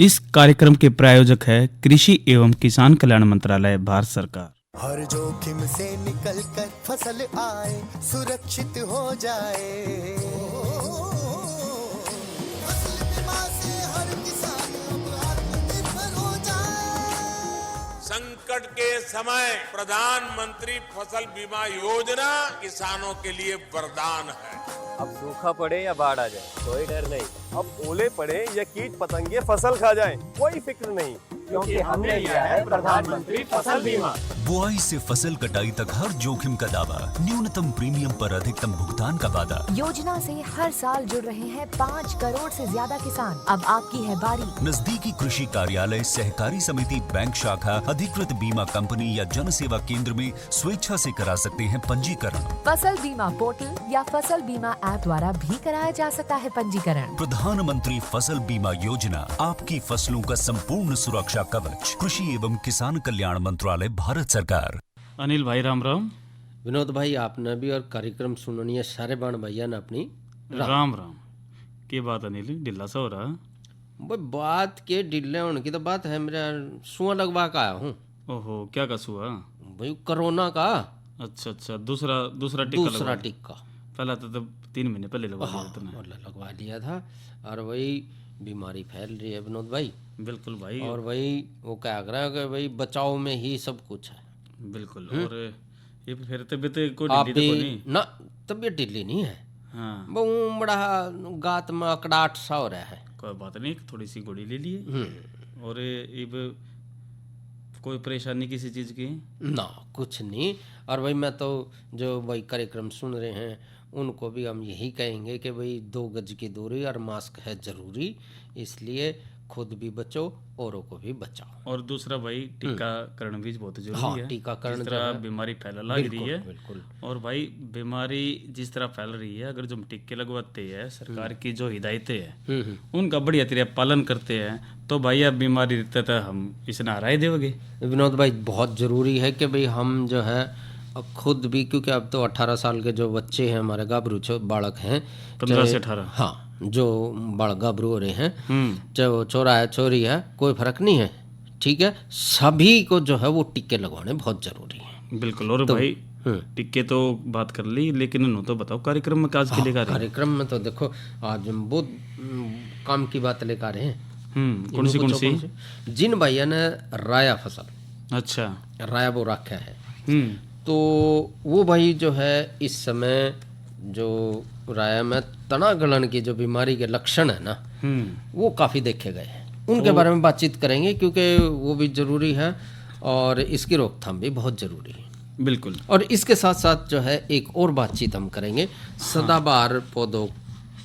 इस कार्यक्रम के प्रायोजक है कृषि एवं किसान कल्याण मंत्रालय, भारत सरकार। हर जोखिम से निकल कर फसल आए, सुरक्षित हो जाए। फसल बीमा से हर किसान अब आत्मनिर्भर हो जाए। संकट के समय प्रधानमंत्री फसल बीमा योजना किसानों के लिए वरदान है। अब सूखा पड़े या बाढ़ आ जाए कोई डर नहीं, अब ओले पड़े या कीट पतंगे फसल खा जाए कोई फिक्र नहीं, क्योंकि हमने लिया है प्रधानमंत्री फसल बीमा। बुआई से फसल कटाई तक हर जोखिम का दावा, न्यूनतम प्रीमियम पर अधिकतम भुगतान का वादा। योजना से हर साल जुड़ रहे हैं 5 करोड़ से ज्यादा किसान। अब आपकी है बारी। नजदीकी कृषि कार्यालय, सहकारी समिति, बैंक शाखा, अधिकृत बीमा कंपनी या जन सेवा केंद्र में स्वेच्छा से करा सकते हैं पंजीकरण। फसल बीमा पोर्टल या फसल बीमा ऐप द्वारा भी कराया जा सकता है पंजीकरण। प्रधानमंत्री फसल बीमा योजना, आपकी फसलों का संपूर्ण सुरक्षा कवच। कृषि एवं किसान कल्याण मंत्रालय, भारत सरकार। अनिल भाई राम राम। विनोद भाई आपने भी और कार्यक्रम सुननी है सारे बाण भैया ने अपनी राम राम। के बात अनिल ढिल्ला सा हो रहा? भाई बात के ढिल्ले होने की तो बात है, मेरा सुआ लगवा का आया हूँ। ओहो, क्या का सुआ? भाई कोरोना का। अच्छा, दूसरा टिक्का। पहला तो 3 महीने पहले लगवा लिया था, और वही बीमारी फैल रही है विनोद भाई। बिल्कुल भाई। और वही वो क्या कर रहा है कि भाई बचाव में ही सब कुछ है। बिल्कुल। और ये फिर तबीयत कोई ढीली तो नहीं ना? तबीयत ढीली नहीं है। हाँ, वो बड़ा गात में अकड़ाट सा हो रहा है। कोई बात नहीं, थोड़ी सी गोली ले लिए। और अब कोई परेशानी किसी चीज़ की ना? कुछ नहीं। और भाई मैं तो जो भाई कार्यक्रम सुन रहे हैं उनको भी हम यही कहेंगे कि भाई 2 गज की दूरी और मास्क है जरूरी, इसलिए खुद भी बचो औरों को भी बचाओ। और दूसरा भाई टीकाकरण भी बहुत जरूरी हाँ, है। टीकाकरण जिस तरह बीमारी फैल रही है। बिल्कुल। और भाई बीमारी जिस तरह फैल रही है, अगर जो हम टीके लगवाते हैं, सरकार की जो हिदायतें हैं उनका बढ़िया तरह पालन करते हैं, तो भाई अब बीमारी रहता था हम इसने हरा ही देंगे। विनोद भाई बहुत ज़रूरी है कि भाई हम जो है खुद भी, क्योंकि अब तो 18 साल के जो बच्चे हैं हमारे गाभरू बालक हैं, 15 से 18, हाँ, जो बालक गाभरू हो रहे हैं, चाहे वो छोरा है छोरी है कोई फर्क नहीं है, ठीक है, सभी को जो है वो टीके लगवाने बहुत ज़रूरी है। बिल्कुल। और तो, भाई टीके तो बात कर ली, लेकिन उन्होंने तो बताओ कार्यक्रम में आज के लेकर कार्यक्रम में तो देखो आज हम बहुत काम की बात लेकर आ रहे हैं। कौन सी? जिन भैया ने राया फसल, अच्छा, राया वो रखा है, तो वो भाई जो है इस समय जो राया में तना गलन की जो बीमारी के लक्षण है ना, वो काफ़ी देखे गए हैं। उनके बारे में बातचीत करेंगे क्योंकि वो भी ज़रूरी है और इसकी रोकथाम भी बहुत ज़रूरी है। बिल्कुल। और इसके साथ साथ जो है एक और बातचीत हम करेंगे, सदाबहार पौधों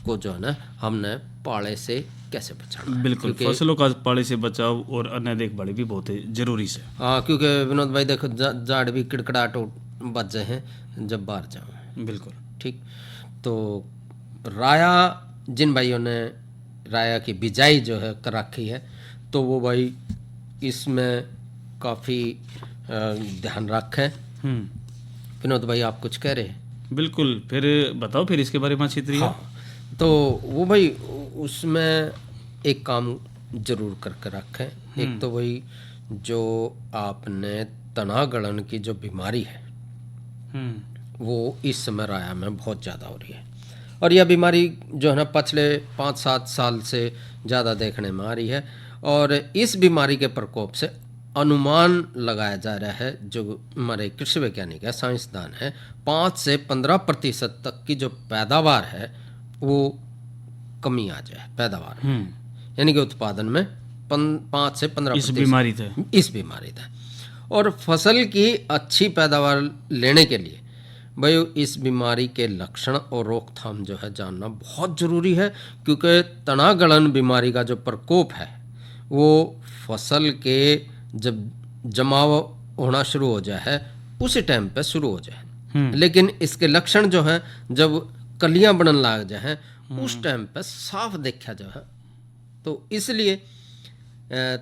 को जो है ना हमने पाले से कैसे बचाना। बिल्कुल, फसलों का पाले से बचाव और अन्य देखभाल भी बहुत जरूरी है। हाँ, क्योंकि विनोद भाई देखो जाड़ भी किड़कड़ाहट बच जाए हैं जब बाहर जाओ। बिल्कुल ठीक। तो राया, जिन भाइयों ने राया की बिजाई जो है कर रखी है, तो वो भाई इसमें काफ़ी ध्यान रखें। विनोद भाई आप कुछ कह रहे हैं? बिल्कुल, फिर बताओ, फिर इसके बारे में बातचीत रही है। हाँ, तो वो भाई उसमें एक काम जरूर करके रखें। एक तो वही जो आपने तना गलन की जो बीमारी है वो इस समय राया में बहुत ज़्यादा हो रही है, और यह बीमारी जो है ना पिछले 5-7 साल से ज़्यादा देखने में आ रही है। और इस बीमारी के प्रकोप से अनुमान लगाया जा रहा है, जो हमारे कृषि वैज्ञानिक है, साइंसदान है, 5 से 15% तक की जो पैदावार है वो कमी आ जाए पैदावार में, यानी कि उत्पादन में 5 से 15% इस बीमारी था। और फसल की अच्छी पैदावार लेने के लिए भाई इस बीमारी के लक्षण और रोकथाम जो है जानना बहुत ज़रूरी है, क्योंकि तना गलन बीमारी का जो प्रकोप है वो फसल के जब जमाव होना शुरू हो जाए है उसी टाइम पे शुरू हो जाए, लेकिन इसके लक्षण जो हैं जब कलियां बनने लग जाए उस टाइम पे साफ देखा जो है। तो इसलिए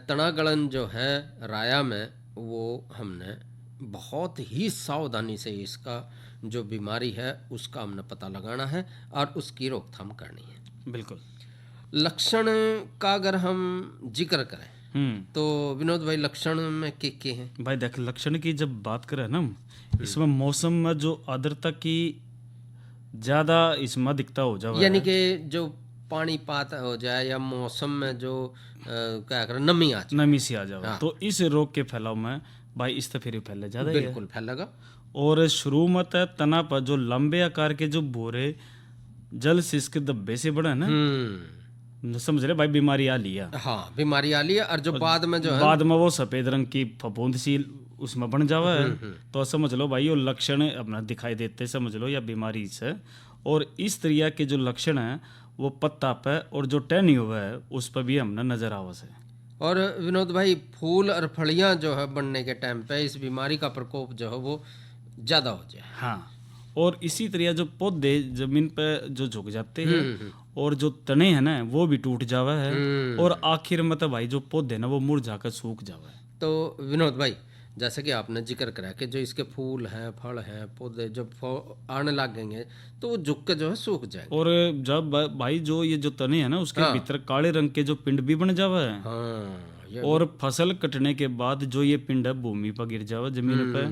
तना गलन जो है राया में वो हमने बहुत ही सावधानी से इसका जो बीमारी है उसका हमने पता लगाना है और उसकी रोकथाम करनी है। बिल्कुल। लक्षण का अगर हम जिक्र करें तो विनोद भाई लक्षण में के हैं? भाई देख, लक्षण की जब बात करें ना, इसमें मौसम में जो आर्द्रता की ज्यादा इसमें अधिकता हो जाए, यानी कि जो पानीपात हो जाए या मौसम में जो क्या करें नमी आ जाए, नमी सी आ जाए, तो इस रोग के फैलाव में भाई इस तरह फिर फैले ज्यादा ही है। बिल्कुल फैलेगा। और शुरू में तो तना पर जो लंबे आकार के जो बोरे जल सिस्क धब्बे से बड़ा है ना, समझ रहे भाई, बीमारी आ लिया। हाँ, बीमारी आ ली है। और जो बाद में जो है बाद में वो सफेद रंग की फफूंद सी उसमें बन जावा है, तो समझ लो भाई वो लक्षण अपना दिखाई देते, समझ लो या बीमारी से। और इस तरह के जो लक्षण है वो पत्ता पे और जो टहनी हुआ है उस पर भी हमने नजर आवास है। और विनोद भाई फूल और फलियां जो है बनने के टाइम पे इस बीमारी का प्रकोप जो है वो ज्यादा हो जाए। हाँ, और इसी तरह जो पौधे जमीन पे जो झुक जाते हैं और जो तने हैं ना वो भी टूट जावा है, और आखिर में तो भाई जो पौधे ना वो मुरझाकर सूख जावा है। तो विनोद भाई जैसे कि आपने जिक्र करा कि जो इसके फूल हैं, फल हैं, पौधे जब आने लगेंगे तो वो झुक के जो है सूख जाएंगे। और जब भाई जो ये जो तने हैं ना उसके भीतर काले रंग के जो पिंड भी बन जावा है। हाँ, और फसल कटने के बाद जो ये पिंड है भूमि पर गिर जावा जमीन पे,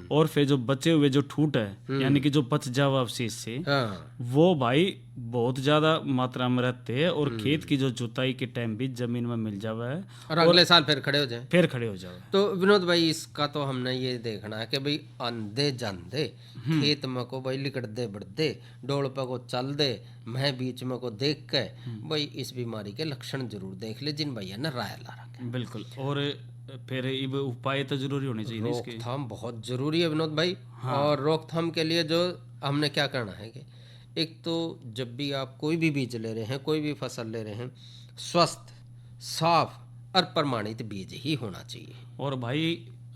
और फिर जो बचे हुए जो ठूट है यानी कि जो बच जावा अवशेष से, हाँ, वो भाई बहुत ज्यादा मात्रा में रहते हैं, और खेत की जो जुताई के टाइम भी जमीन में मिल जावा है, और अगले साल फिर खड़े हो जाए। फिर खड़े हो जावा। तो विनोद भाई इसका तो हमने ये देखना है कि भाई आंधे जांधे खेत में को भाई लिकट दे बढ़ते डोल पर को चल दे, मैं बीच में को देख के भाई इस बीमारी के लक्षण जरूर देख ले जिन भैया ने राय ला रखे। बिल्कुल। और फिर इब उपाय तो जरूरी होने चाहिए ना इसके। रोकथाम बहुत जरूरी है विनोद भाई। और रोकथाम के लिए जो हमने क्या करना है कि एक तो जब भी आप कोई भी बीज ले रहे हैं, कोई भी फसल ले रहे हैं, स्वस्थ, साफ और प्रमाणित बीज ही होना चाहिए। और भाई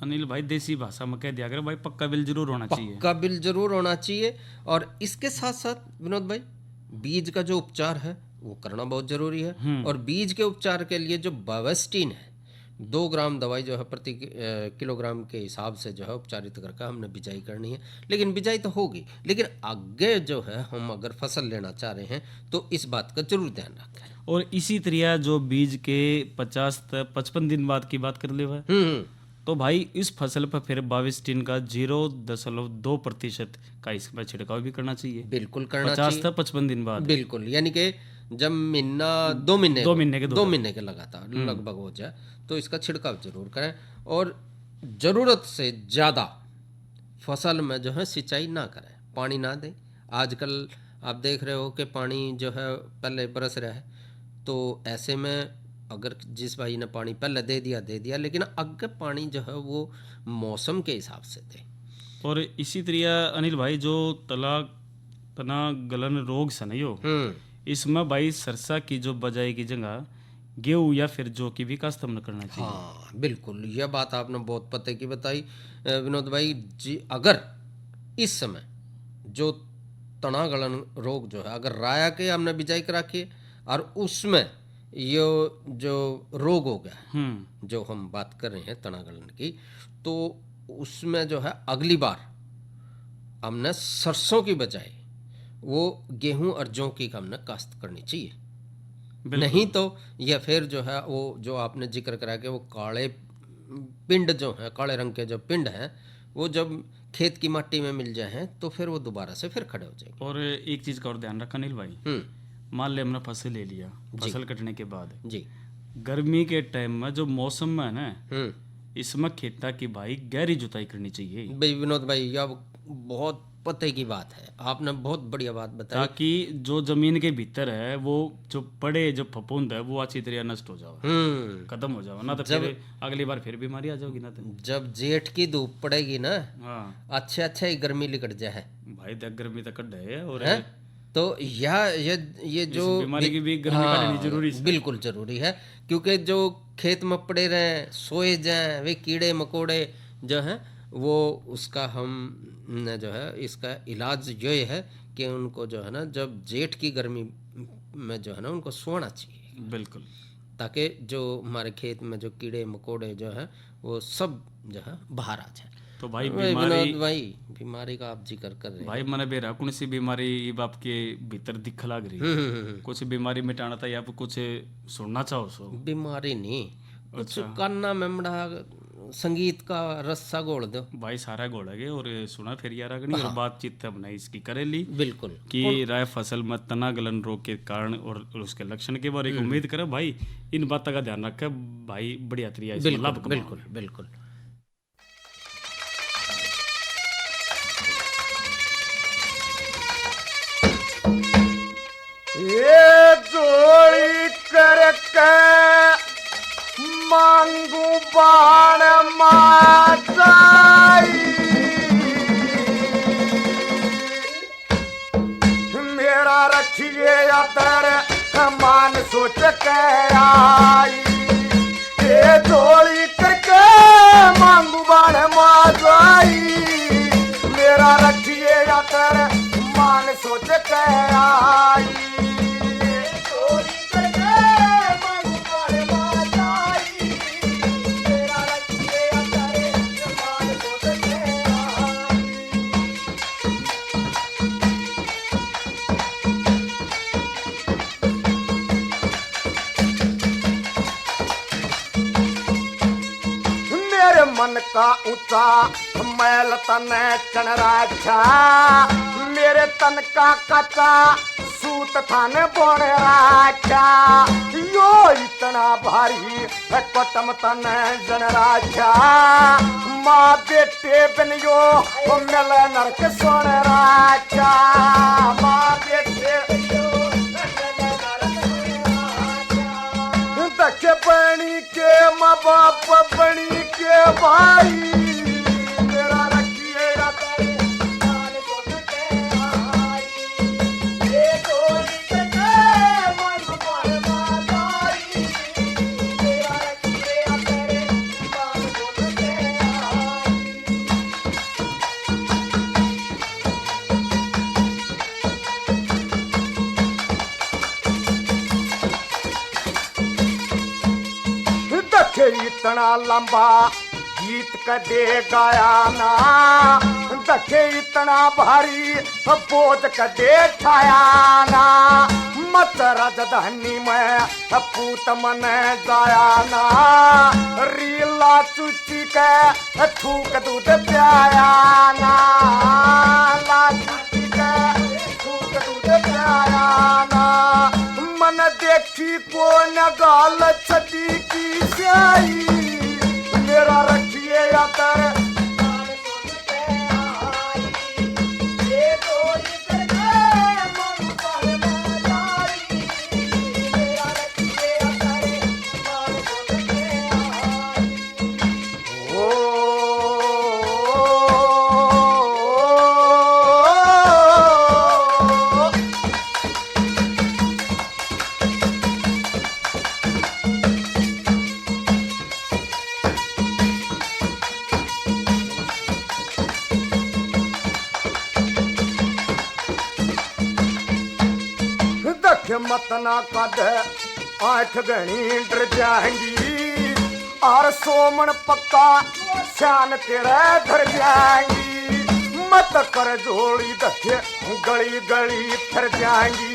अनिल भाई देसी भाषा में कह दिया कर भाई पक्का बिल जरूर होना चाहिए। पक्का बिल जरूर होना चाहिए। और इसके साथ साथ विनोद भाई बीज का जो उपचार है वो करना बहुत जरूरी है। और बीज के उपचार के लिए जो बावेस्टीन है 2 ग्राम दवाई जो है प्रति किलोग्राम के हिसाब से जो है उपचारित करके हमने बिजाई करनी है। लेकिन बिजाई तो होगी, लेकिन आगे जो है हम अगर फसल लेना चाह रहे हैं तो इस बात का जरूर ध्यान रखें। और इसी तरह जो बीज के 50 से 55 दिन बाद की बात कर ले हुआ तो भाई इस फसल पर फिर बाविस्टिन का 0.2% का इसमें छिड़काव भी करना चाहिए। बिल्कुल करना 50 चाहिए। से 55 दिन बाद। बिल्कुल, यानी कि जब महीना 2 महीने के लगातार लगभग हो जाए तो इसका छिड़काव जरूर करें। और ज़रूरत से ज़्यादा फसल में जो है सिंचाई ना करें, पानी ना दें। आजकल आप देख रहे हो कि पानी जो है पहले बरस रहा है, तो ऐसे में अगर जिस भाई ने पानी पहले दे दिया, लेकिन आगे पानी जो है वो मौसम के हिसाब से दे। और इसी तरह अनिल भाई जो तना गलन रोग से नहीं हो, इसमें भाई सरसा की जो बजाई की जगह गेहूँ या फिर जौ की भी काश्त हमने करना चाहिए। हाँ बिल्कुल, यह बात आपने बहुत पते की बताई विनोद भाई जी। अगर इस समय जो तना गलन रोग जो है अगर राया के हमने बिजाई करा के और उसमें ये जो रोग हो गया जो हम बात कर रहे हैं तना गलन की, तो उसमें जो है अगली बार हमने सरसों की बजाय वो गेहूं और जौ की हमने काश्त करनी चाहिए। नहीं तो यह फिर जो है वो जो आपने जिक्र करा के वो काले पिंड जो है, काले रंग के जो पिंड हैं, वो जब खेत की मिट्टी में मिल जाए तो फिर वो दोबारा से फिर खड़े हो जाएंगे। और एक चीज का और ध्यान रखा अनिल भाई, मान ले हमने फसल ले लिया, फसल कटने के बाद जी गर्मी के टाइम में जो मौसम में है ना, इसमें खेता की भाई गहरी जुताई करनी चाहिए। भाई विनोद भाई यह बहुत पते की बात है, आपने बहुत बढ़िया बात बताई। ताकि जो जमीन के भीतर है वो जो पड़े जो फफूंद है वो अच्छी तरह नष्ट हो जाए, खत्म हो जाए, ना तो फिर अगली बार फिर बीमारी आ जाएगी। ना तो जब जेठ की धूप पड़ेगी ना, हाँ अच्छा ही गर्मी लिकट जाए भाई, तक गर्मी तक कट है। और तो ये जो बीमारी की भी गर्मी का लेनी जरूरी है। बिल्कुल जरूरी है, क्योंकि जो खेत में पड़े रहे सोए जाए वे कीड़े मकोड़े जो हैं वो उसका हम जो है इसका इलाज ये है कि उनको जो है ना जब जेठ की गर्मी में जो है ना उनको सोना चाहिए। बिल्कुल, ताकि जो हमारे खेत में जो कीड़े मकोड़े जो है वो सब जो है बाहर आ जाए। तो भाई भाई बीमारी विनोद भाई, बीमारी का आप जिक्र कर रहे हैं। भाई मैंने बेरा कौन सी बीमारी ये आपके भीतर दिख लग रही कुछ बीमारी मिटाना था या आप कुछ सुनना चाहो सो बीमारी नहीं, कुछ अच्छा। कान्ना मेमड़ा संगीत का रस्सा घोल दो। भाई सारा घोड़ेगे और सुना फिर यार अगनी और बातचीत हमने इसकी करे ली बिल्कुल कि राय फसल में तना गलन रोग के कारण और उसके लक्षण के बारे में उम्मीद करे भाई इन बातों का ध्यान रखे भाई बढ़िया तरीका इसमें लाभ बिल्कुल कमाओ। बिल्कुल बिल्कुल। ये जोड़ी करके मांगू बाण माचाई मेरा रखिए अतर मान सोच के आई ये जोड़ी करके मांगू बाण माचाई मेरा रखिए अतर मान सोच के आई मन का ऊंचा मैल तन चन राजा मेरे तन का कच्चा सूत थान बोण राजा यो इतना भारी है कटम तन जन राजा माँ बेटे बन यो मिल नरक सोन राजा माँ बेटे दखे बनी के माँ बाप बनी के भाई मेरा रखिए दखे इतना लंबा गीत कदे गाया ना दखे इतना भारी बोझ कदे ठाया ना मत राजधानी में पूत मन जाया ना रीला चुची के थूक दूध प्याया ना ला चुची के थूक दूध प्याया ना मन देखी को न गाल छती की स्याई मेरा रखिए यातर मत ना कद आठ गणी डर जाएंगी और सोमन पक्का शान तेरे घर जाएंगी मत कर जोड़ी दखे गली गली फिर जाएंगी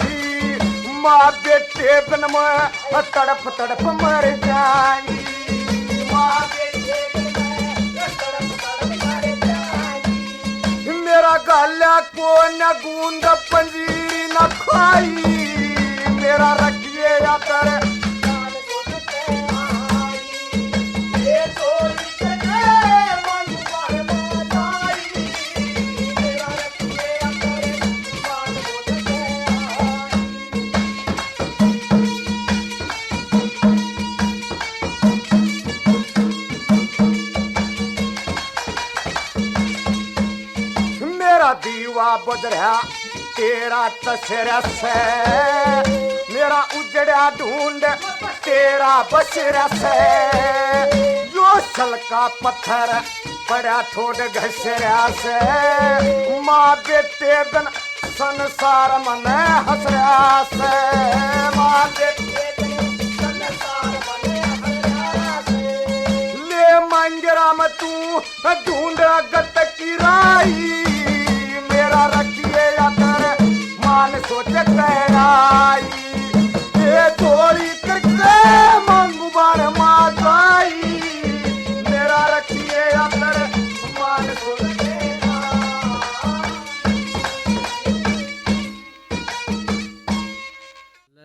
माँ बेटे बिन में तड़प तड़प मर जाएंगी माँ बेटे बिन में तड़प तड़प मर जाएंगी मेरा गाल्या को न गूंद पंजीरी न खाई मेरा रखिए यातर मेरा दीवा बुझ रहा तेरा तसरा से मेरा उजड़ा ढूंढ तेरा बसरा से जो सल का पत्थर बड़ा ठोड घसरा से माँ बेटे बिन संसार मन हसरा से माँ बेटे बिन संसार मन हसरा से ले माँ अंगरा में तू ढूंढ गत की राई मेरा रखिए अतर मान सोच आई ये थोड़ी करके मांगू बार माई मेरा रखिए अतर मान सोच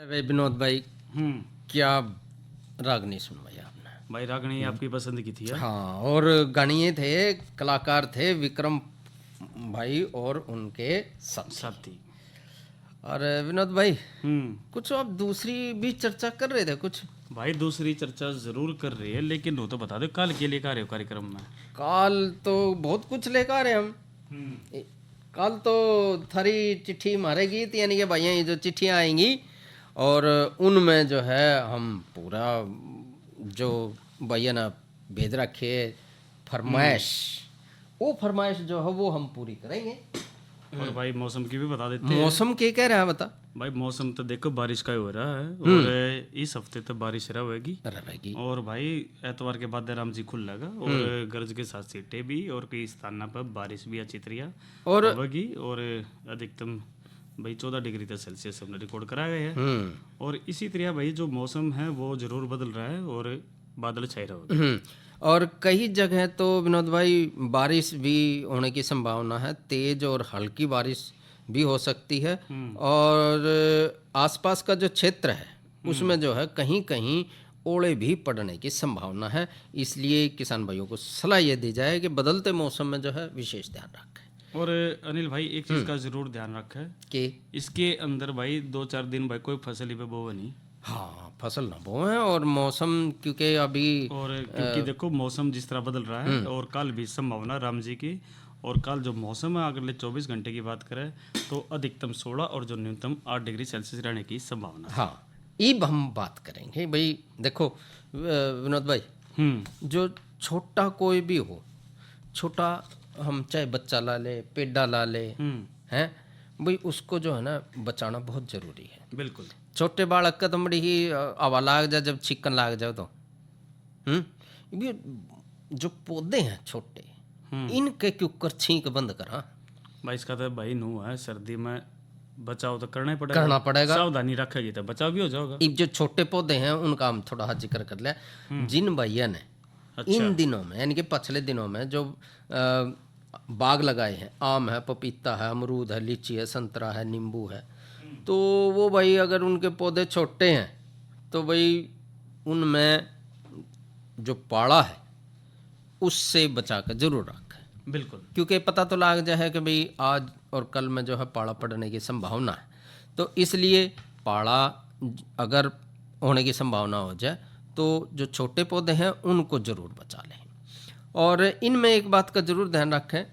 भाई विनोद भाई, क्या रागनी सुनवाई आपने? भाई रागनी आपकी पसंद की थी? हाँ, और गानिये थे, कलाकार थे विक्रम भाई और उनके साथी। और विनोद भाई, कुछ आप दूसरी भी चर्चा कर रहे थे कुछ? भाई दूसरी चर्चा जरूर कर रही है, लेकिन वो तो बता दो कल के लेकर आ रहे हो कार्यक्रम में? कल तो बहुत कुछ लेकर आ रहे हम। कल तो थारी चिट्ठी मारे गीत, यानी कि भाई ये जो चिट्ठियाँ आएंगी और उनमें जो है हम पूरा जो भैया ना भेज रखे फरमाइश, वो फरमाइश जो है वो हम पूरी करेंगे। और भाई मौसम की भी बता देते हैं। मौसम क्या कह रहा है बता? भाई मौसम तो देखो बारिश का ही हो रहा है, और इस हफ्ते तो बारिश रहेगी। और भाई एतवार के बाद राम जी खुलेगा और गरज के साथ सीटें भी, और कई स्थानों पर बारिश भी अच्छी तरह और होगी। और अधिकतम भाई 14 डिग्री तक सेल्सियस हमने रिकॉर्ड करा गए हैं। और इसी तरह भाई जो मौसम है वो जरूर बदल रहा है और बादल छाए रहेंगे। और कई जगह तो विनोद भाई बारिश भी होने की संभावना है, तेज और हल्की बारिश भी हो सकती है। और आसपास का जो क्षेत्र है उसमें जो है कहीं कहीं ओले भी पड़ने की संभावना है। इसलिए किसान भाइयों को सलाह ये दी जाए कि बदलते मौसम में जो है विशेष ध्यान रखें। और अनिल भाई एक चीज का जरूर ध्यान रखें कि इसके अंदर भाई 2-4 दिन भाई कोई फसल ही पे बोवे नहीं। हाँ, फसल ना बोए। और मौसम क्योंकि अभी और क्योंकि देखो मौसम जिस तरह बदल रहा है, और कल भी संभावना राम जी की, और कल जो मौसम है अगले 24 घंटे की बात करें तो अधिकतम 16 और जो न्यूनतम 8 डिग्री सेल्सियस रहने की संभावना है। हाँ, अब हम बात करेंगे भाई। देखो विनोद भाई, जो छोटा कोई भी हो, छोटा हम चाहे बच्चा ला ले, पेड़ा ला ले, हैं भाई, उसको जो है ना बचाना बहुत जरूरी है। बिल्कुल। छोटे बालक का तो बड़ी ही हवा लाग जाए, जब छिक्कन लाग जाओ तो ये जो पौधे हैं छोटे, इनके क्यों कर छींक बंद करा भाई? इसका तो भाई नू है, सर्दी में बचाव तो करना ही पड़ेगा। सावधानी रखेगी तो बचाव भी हो जाएगा। अब जो छोटे पौधे हैं उनका हम थोड़ा सा जिक्र कर लिया। जिन भैया ने इन दिनों में, यानी कि पिछले दिनों में जो बाग लगाए हैं, आम है, पपीता है, अमरूद है, लीची है, संतरा है, नींबू है, तो वो भाई अगर उनके पौधे छोटे हैं तो भाई उनमें जो पाड़ा है उससे बचा कर जरूर रखें। बिल्कुल। क्योंकि पता तो लग जाए कि भाई आज और कल में जो है पाड़ा पड़ने की संभावना है, तो इसलिए पाड़ा अगर होने की संभावना हो जाए तो जो छोटे पौधे हैं उनको ज़रूर बचा लें। और इनमें एक बात का ज़रूर ध्यान रखें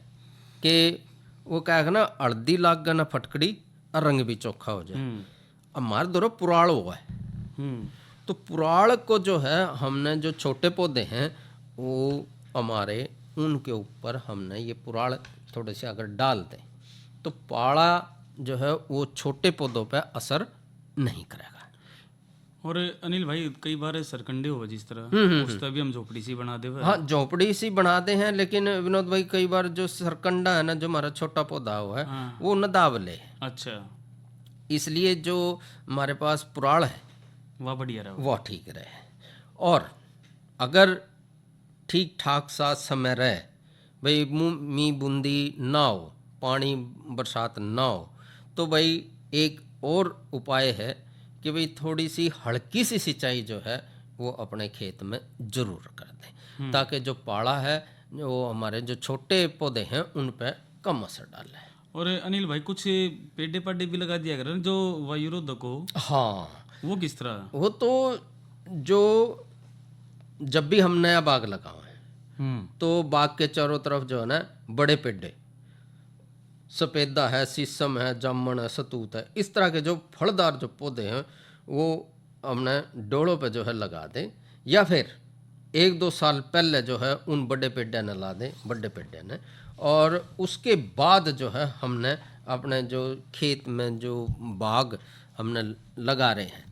कि वो क्या है ना, हल्दी लाग गया ना फटकड़ी और रंग भी चोखा हो जाए। हमारे दौरा पुराड़ हुआ है, तो पुराड़ को जो है हमने जो छोटे पौधे हैं वो हमारे उनके ऊपर हमने ये पुराड़ थोड़े से अगर डाल दें तो पाड़ा जो है वो छोटे पौधों पे असर नहीं करेगा। और अनिल भाई कई बार सरकंडे हो जिस तरह, उस तरह भी हम झोपड़ी सी बना दे। हाँ, झोपड़ी सी बनाते हैं, लेकिन विनोद भाई कई बार जो सरकंडा है ना, जो हमारा छोटा पौधा हुआ है, वो न दाब ले। अच्छा। इसलिए जो हमारे पास पुराड़ है वह बढ़िया रहे, वह ठीक रहे। और अगर ठीक ठाक सा समय रहे भाई, मी बूंदी ना हो, पानी बरसात ना हो, तो भाई एक और उपाय है कि भाई थोड़ी सी हल्की सी सिंचाई जो है वो अपने खेत में जरूर कर दें, ताकि जो पाड़ा है, जो हमारे जो छोटे पौधे हैं, उन पे कम असर डाले। और अनिल भाई कुछ पेड़े पाडे भी लगा दिया करें जो वायुरोधक हो। हाँ, वो किस तरह? वो तो जो जब भी हम नया बाग लगाए तो बाग के चारों तरफ जो है ना बड़े पेड़े, सफेदा है, शीशम है, जामुन है, सतूत है, इस तरह के जो फलदार जो पौधे हैं वो हमने डोलों पे जो है लगा दें, या फिर 1-2 साल पहले जो है उन बड़े पेड़े ने ला दें, बड़े पेड़े ने। और उसके बाद जो है हमने अपने जो खेत में जो बाग हमने लगा रहे हैं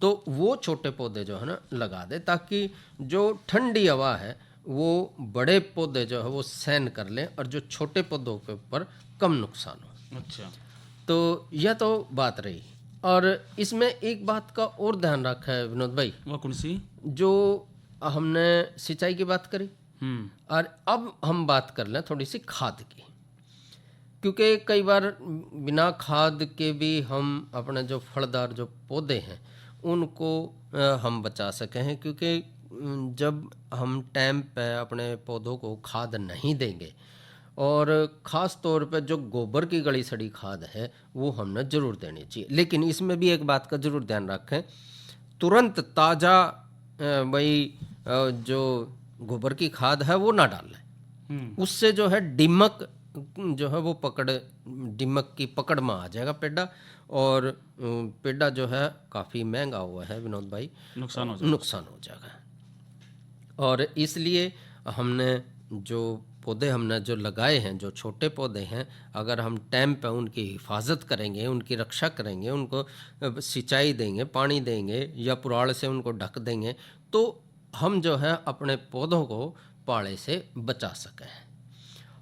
तो वो छोटे पौधे जो है ना लगा दे, ताकि जो ठंडी हवा है वो बड़े पौधे जो है वो सहन कर लें और जो छोटे पौधों के ऊपर कम नुकसान हो। अच्छा। तो यह तो बात रही। और इसमें एक बात का और ध्यान रखा है विनोद भाई, वो कौन सी? जो हमने सिंचाई की बात करी और अब हम बात कर लें थोड़ी सी खाद की, क्योंकि कई बार बिना खाद के भी हम अपने जो फलदार जो पौधे हैं उनको हम बचा सके हैं, क्योंकि जब हम टाइम पे अपने पौधों को खाद नहीं देंगे, और ख़ास तौर पे जो गोबर की गली सड़ी खाद है वो हमने ज़रूर देनी चाहिए। लेकिन इसमें भी एक बात का ज़रूर ध्यान रखें, तुरंत ताज़ा जो गोबर की खाद है वो ना डालें, उससे जो है दीमक जो है वो दीमक की पकड़ में आ जाएगा पेड़ा, और पेड़ा जो है काफ़ी महंगा हुआ है विनोद भाई, नुकसान हो जाएगा। और इसलिए हमने जो पौधे हमने जो लगाए हैं, जो छोटे पौधे हैं, अगर हम टाइम पे उनकी हिफाजत करेंगे, उनकी रक्षा करेंगे, उनको सिंचाई देंगे, पानी देंगे या पुराड़ से उनको ढक देंगे, तो हम जो है अपने पौधों को पाले से बचा सकें।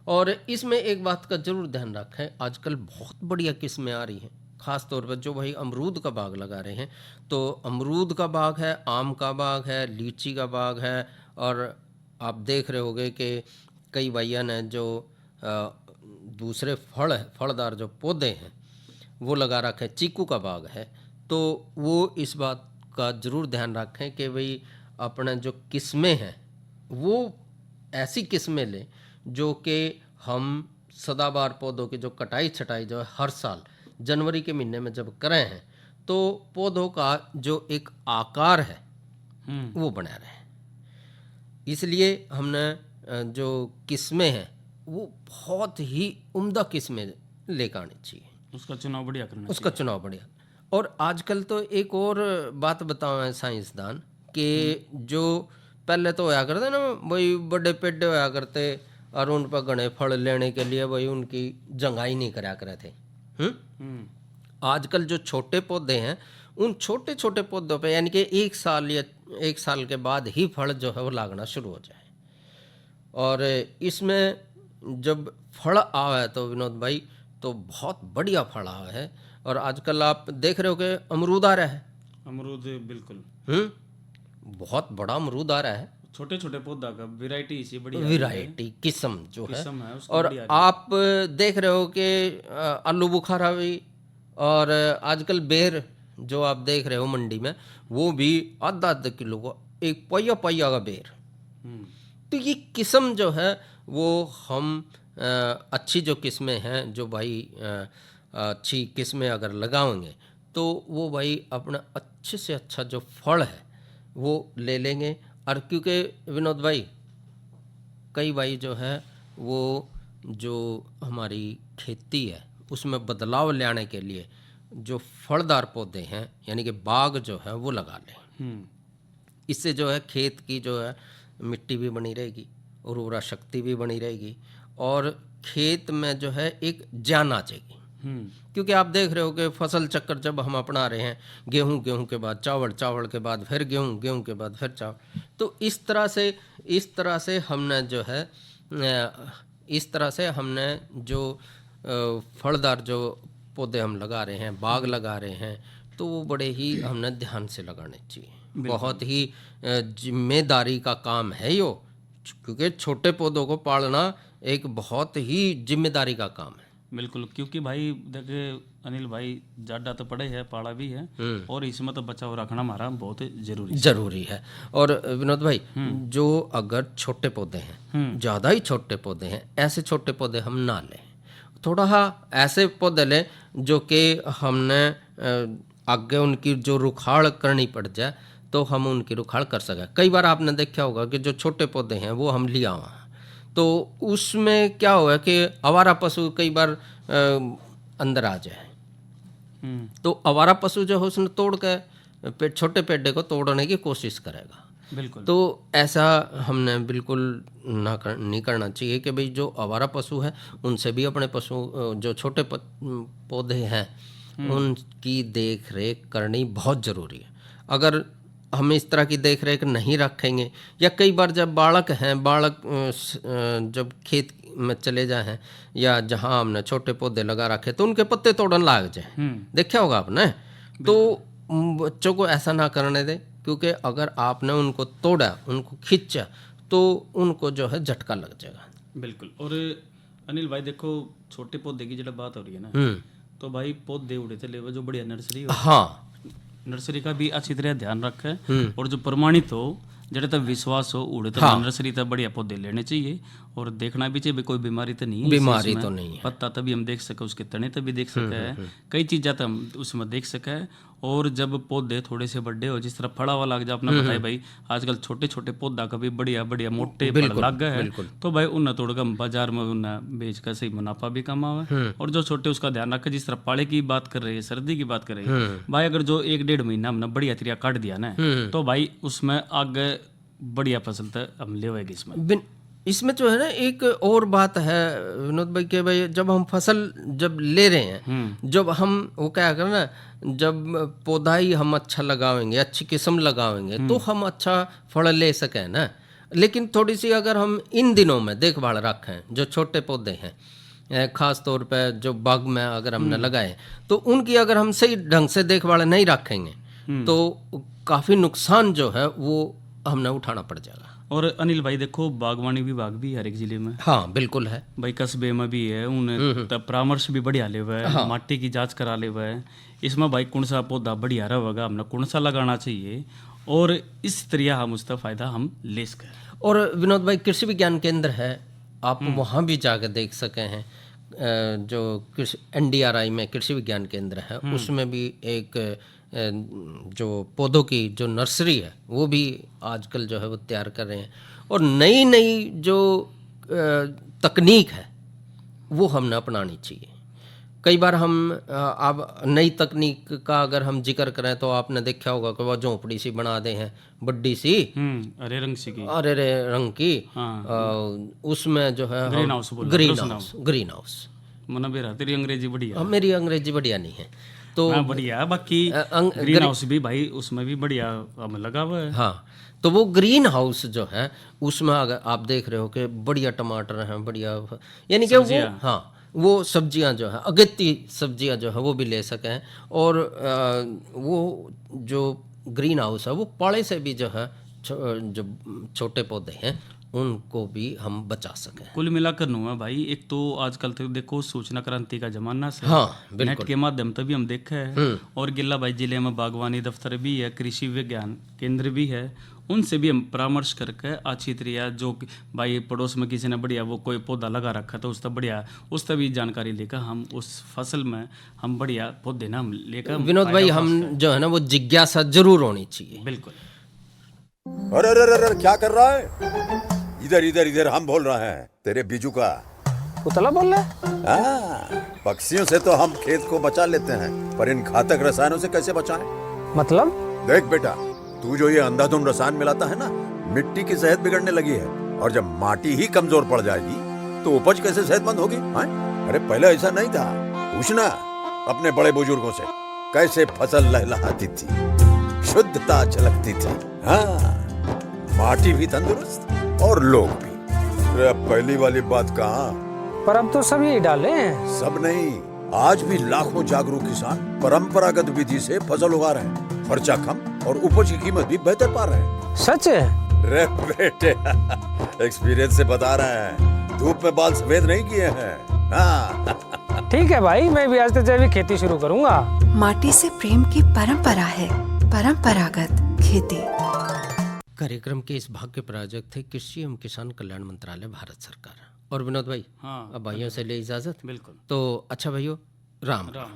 और इसमें एक बात का ज़रूर ध्यान रखें, आजकल बहुत बढ़िया किस्में आ रही हैं, ख़ास तौर पर जो भाई अमरूद का बाग लगा रहे हैं, तो अमरूद का बाग है, आम का बाग है, लीची का बाग है, और आप देख रहे होंगे कि कई भैया ने जो दूसरे फलदार जो पौधे हैं वो लगा रखे, चीकू का बाग है। तो वो इस बात का ज़रूर ध्यान रखें कि भाई अपने जो किस्में हैं वो ऐसी किस्में लें जो कि हम सदाबहार पौधों की जो कटाई छटाई जो है हर साल जनवरी के महीने में जब करें हैं, तो पौधों का जो एक आकार है वो बना रहे। इसलिए हमने जो किस्में हैं वो बहुत ही उम्दा किस्में लेकर आनी चाहिए, उसका चुनाव बढ़िया करना उसका चुनाव बढ़िया। और आजकल तो एक और बात बताओ साइंसदान कि जो पहले तो होया करते ना भाई, बड़े पेड़ होया करते और उन पर घने फल लेने के लिए भाई उनकी जंगाई नहीं करा करे थे। आजकल जो छोटे पौधे हैं उन छोटे छोटे पौधों पे यानी कि 1 साल या 1 साल के बाद ही फल जो है वो लागना शुरू हो जाए। और इसमें जब फल आवा है तो विनोद भाई तो बहुत बढ़िया फल आवा है। और आजकल आप देख रहे हो कि अमरूद आ रहा है, अमरूद बिल्कुल बहुत बड़ा अमरूद आ रहा है, छोटे छोटे पौधा का वैरायटी इसी बढ़िया वैरायटी किस्म जो है। उसका और आप देख रहे हो कि आलू बुखारा भी, और आजकल बेर जो आप देख रहे हो मंडी में वो भी आधा किलो का, एक पहिया का बेर। तो ये किस्म जो है वो हम अच्छी जो किस्में हैं जो भाई अच्छी किस्में अगर लगाएंगे तो वो भाई अपना अच्छे से अच्छा जो फल है वो ले लेंगे। और क्योंकि विनोद भाई कई भाई जो है वो जो हमारी खेती है उसमें बदलाव लाने के लिए जो फलदार पौधे हैं यानी कि बाग जो है वो लगा लें। इससे जो है खेत की जो है मिट्टी भी बनी रहेगी, उर्वरा शक्ति भी बनी रहेगी, और खेत में जो है एक जान आ जाएगी। क्योंकि आप देख रहे हो कि फसल चक्कर जब हम अपना रहे हैं, गेहूं के बाद चावल, चावल के बाद फिर गेहूं, गेहूं के बाद फिर चावल, तो इस तरह से हमने जो है इस तरह से हमने जो फलदार जो पौधे हम लगा रहे हैं, बाग लगा रहे हैं, तो वो बड़े ही हमने ध्यान से लगाने चाहिए। बहुत ही जिम्मेदारी का काम है यो, क्योंकि छोटे पौधों को पालना एक बहुत ही जिम्मेदारी का काम है। बिल्कुल, क्योंकि भाई देखे अनिल भाई जाडा तो पड़े है, पाड़ा भी है, और इसमें तो बचाव रखना हमारा बहुत जरूरी है। और विनोद भाई जो अगर छोटे पौधे हैं, ज़्यादा ही छोटे पौधे हैं, ऐसे छोटे पौधे हम ना लें, थोड़ा ऐसे पौधे लें जो कि हमने आगे उनकी जो रुखाड़ करनी पड़ जाए तो हम उनकी रुखाड़ कर सकें। कई बार आपने देखा होगा कि जो छोटे पौधे हैं वो हम लिया हुआ तो उसमें क्या हुआ कि आवारा पशु कई बार अंदर आ जाए, तो आवारा पशु जो है उसने तोड़ के छोटे पेड़े को तोड़ने की कोशिश करेगा। बिल्कुल, तो ऐसा हमने बिल्कुल नहीं करना चाहिए कि भाई जो आवारा पशु है उनसे भी अपने पशु जो छोटे पौधे हैं उनकी देख रेख करनी बहुत ज़रूरी है। अगर हम इस तरह की देख रेख नहीं रखेंगे, या कई बार जब बालक जब खेत में चले जाए या जहाँ हमने छोटे पौधे लगा रखे तो उनके पत्ते तोड़न लाग जाए, देखा होगा आपने। तो बच्चों को ऐसा ना करने दें, क्योंकि अगर आपने उनको तोड़ा, उनको खींचा, तो उनको जो है झटका लग जाएगा। बिल्कुल। और अनिल भाई देखो, छोटे पौधे की जब बात हो रही है ना, तो भाई पौधे उड़े थे ले जो बढ़िया नर्सरी हो, हाँ, नर्सरी का भी अच्छी तरह ध्यान रखे, और जो प्रमाणित हो, जड़े तक विश्वास हो, उड़े तो नर्सरी तक बढ़िया पौधे लेने चाहिए, और देखना भी चाहिए कोई बीमारी तो नहीं है, बीमारी तो नहीं है, पत्ता तभी हम देख सके, उसके तने तभी देख सके है, कई चीज़ें तो हम उसमें देख सके। और जब पौधे थोड़े से बड़े हो, जिस तरह फड़ा हुआ लग जाए, अपना बताए भाई आजकल छोटे छोटे पौधा कभी बढ़िया बढ़िया मोटे फल लग गए हैं, तो भाई उन्हें तोड़ कर बाजार में उन्हें बेच कर सही मुनाफा भी कमावे। और जो छोटे उसका ध्यान रखे, जिस तरह पाले की बात कर रही है, सर्दी की बात कर रही है भाई, अगर जो 1-1.5 महीना हमने बढ़िया तरीका काट दिया ना, तो भाई उसमें आगे बढ़िया फसल तो हम ले इसमें। इसमें जो है ना एक और बात है विनोद भाई, के भाई जब हम फसल जब ले रहे हैं, जब हम वो क्या करें ना, जब पौधा ही हम अच्छा लगावेंगे, अच्छी किस्म लगावेंगे, तो हम अच्छा फल ले सकें ना। लेकिन थोड़ी सी अगर हम इन दिनों में देखभाल रखें, जो छोटे पौधे हैं, ख़ास तौर पे जो बाग में अगर हमने लगाए, तो उनकी अगर हम सही ढंग से देखभाल नहीं रखेंगे तो काफ़ी नुकसान जो है वो हमने उठाना पड़ जाएगा। और अनिल भाई देखो, बागवानी विभाग भी हर एक जिले में, हाँ बिल्कुल है भाई, कस्बे में भी है, उन्हें तब परामर्श भी बढ़िया ले हुआ है, माटी की जांच करा ले हुआ है, इसमें भाई कौन सा पौधा बढ़िया रहेगा, हमने कौन सा लगाना चाहिए, और इस तरह हम उसका फायदा हम ले सकें। और विनोद भाई कृषि विज्ञान केंद्र है, आप वहाँ भी जाकर देख सके हैं, जो कृषि NDRI में कृषि विज्ञान केंद्र है, उसमें भी एक जो पौधों की जो नर्सरी है वो भी आजकल जो है वो तैयार कर रहे हैं। और नई नई जो तकनीक है वो हमने अपनानी चाहिए। कई बार हम अब नई तकनीक का अगर हम जिक्र करें तो आपने देखा होगा कि वो झोंपड़ी सी बना दे हैं, बड्डी सी, अरे रंग की, उसमें जो है ग्रीन हाउस मना मेरा तेरी अंग्रेजी बढ़िया, मेरी अंग्रेजी बढ़िया नहीं है तो बढ़िया, बाकी ग्रीन हाउस भी भाई उसमें भी बढ़िया हम लगा हुआ है। हाँ, तो वो ग्रीन हाउस जो है उसमें अगर आप देख रहे हो कि बढ़िया टमाटर हैं, बढ़िया, यानी कि वो, हाँ, वो सब्जियां जो है, अगेती सब्जियां जो है वो भी ले सकें। और वो जो ग्रीन हाउस है वो पाले से भी जो है जो छोटे पौधे हैं उनको भी हम बचा सकें। कुल मिलाकर नुआ भाई, एक तो आजकल तो देखो सूचना क्रांति का जमाना से, हाँ, नेट के माध्यम से भी हम देखे हैं, और गिल्ला भाई जिले में बागवानी दफ्तर भी है, कृषि विज्ञान केंद्र भी है, उनसे भी हम परामर्श करके अच्छी तरह, जो भाई पड़ोस में किसी ने बढ़िया वो कोई पौधा लगा रखा तो उसका बढ़िया उसका भी जानकारी लेकर हम उस फसल में हम बढ़िया पौधे ना हम लेकर। विनोद भाई हम जो है ना वो जिज्ञासा जरूर होनी चाहिए। बिल्कुल। अरे अरे अरे क्या कर रहा है? इधर इधर इधर हम बोल रहे हैं तेरे बीजू का। उतला बोल रहा है? पक्षियों से तो हम खेत को बचा लेते हैं, पर इन घातक रसायनों से कैसे बचाएं? मतलब? देख बेटा, तू जो ये अंधाधुंध रसायन मिलाता है ना, मिट्टी की सेहत बिगड़ने लगी है, और जब माटी ही कमजोर पड़ जाएगी तो उपज कैसे सेहतमंद होगी? अरे पहले ऐसा नहीं था, पूछना अपने बड़े बुजुर्गों से, कैसे फसल लहलहाती थी, शुद्धता झलकती थी, हाँ, माटी भी तंदुरुस्त और लोग भी। अब पहली वाली बात कहाँ? पर अब तो सब यही डाले हैं। सब नहीं, आज भी लाखों जागरूक किसान परंपरागत विधि से फसल उगा रहे हैं, खर्चा कम और उपज की कीमत भी बेहतर पा रहे हैं। सच है? रे बेटे, एक्सपीरियंस से बता रहे हैं, धूप में बाल सफेद नहीं किए हैं। हाँ। ठीक है भाई, मैं भी आज से जैविक खेती शुरू करूंगा। माटी से प्रेम की परंपरा है, परंपरागत खेती। कार्यक्रम के इस भाग के प्रायोजक थे कृषि एवं किसान कल्याण मंत्रालय, भारत सरकार। और विनोद भाई, हाँ, अब भाइयों से ले इजाजत। बिल्कुल। तो अच्छा भाइयों, राम राम।